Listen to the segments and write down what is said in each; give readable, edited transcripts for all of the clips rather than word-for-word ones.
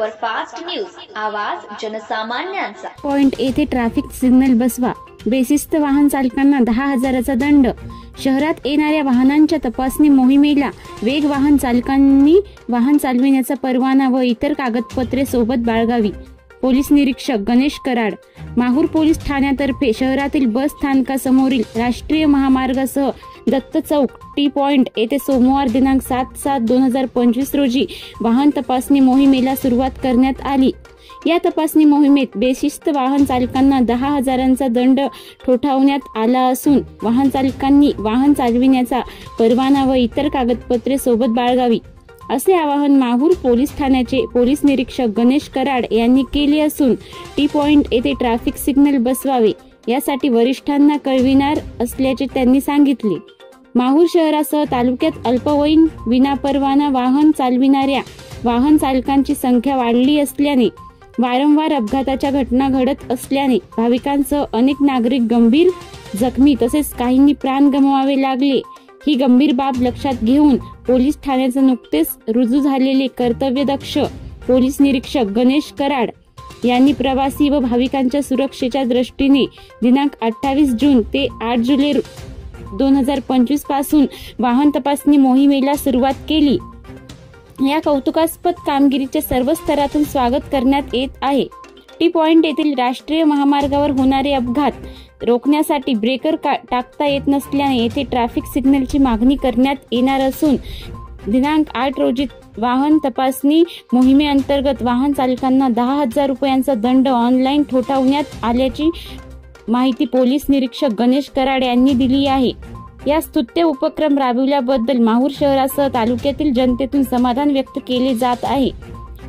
Superfast news, आवाज जनसामान्यांचा। Point येथे traffic signal बसवा, बेशिस्त वाहन चालकांना 10,000चा दंड। शहरात येणाऱ्या वाहनांच्या तपासणी मोहिमेला वेग, वाहन चालकांनी वाहन चालविण्याचा परवाना व इतर कागदपत्रे सोबत बाळगावी। पोलीस निरीक्षक गणेश कराड, माहूर पोलीस ठाण्यातर्फे शहरातील बस स्थानकासमोरील राष्ट्रीय महामार्गासह दत्त चौक टी पॉइंट येथे सोमवार दिनांक 7/7/2025 रोजी वाहन तपासणी मोहिमेला सुरुवात करण्यात आली। या तपासणी मोहिमेत बेशिस्त वाहन चालकांना 10,000चा दंड ठोठावण्यात आला असून वाहन चालकांनी वाहन चालविण्याचा परवाना व इतर कागदपत्रे सोबत बाळगावी, असे आवाहन माहूर पोलीस ठाण्याचे पोलीस निरीक्षक गणेश कराड यांनी केले असून टी पॉइंट येथे ट्रॅफिक सिग्नल बसवावे यासाठी वरिष्ठांना कळविणार असल्याचे त्यांनी सांगितले। माहूर शहरासह तालुक्यात अल्पवयीन विनापरवाना वाहन चालविणाऱ्या वाहन चालकांची संख्या वाढली असल्याने वारंवार अपघाताच्या घटना घडत असल्याने भाविकांसह अनेक नागरिक गंभीर जखमी तसेच काहींनी प्राण गमवावे लागले। ही गंभीर बाब लक्षात घेऊन पोलीस ठाण्याचे नुकतेच रुजू झालेले कर्तव्यदक्ष पोलीस निरीक्षक गणेश कराड यांनी प्रवासी व भाविकांच्या सुरक्षेच्या दृष्टीने दिनांक 28 जून ते 8 जुलै 2025 पासून वाहन तपासणी मोहिमेला सुरुवात केली। या कौतुकास्पद कामगिरीचे सर्व स्तरातून स्वागत करण्यात येत आहे। टी पॉइंट येथील राष्ट्रीय महामार्गावर होणारे अपघात रोखण्यासाठी ब्रेकर टाकता येत नसल्याने येथे ट्रॅफिक सिग्नलची मागणी करण्यात येणार असून दिनांक 8 रोजी वाहन तपासणी मोहिमेअंतर्गत वाहन चालकांना 10,000 रुपयांचा दंड ऑनलाईन ठोठावण्यात आल्याची माहिती पोलीस निरीक्षक गणेश कराड यांनी दिली आहे। या स्तुत्य उपक्रम राबविल्याबद्दल माहूर शहरासह तालुक्यातील जनतेतून समाधान व्यक्त केले जात आहे।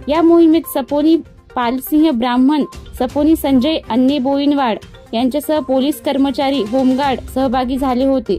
या मोहिमेत सपोनी पालसिंह ब्राह्मण, सपोनी संजय अन्ने बोईनवाड यांच्यासह पोलीस कर्मचारी, होमगार्ड सहभागी झाले होते।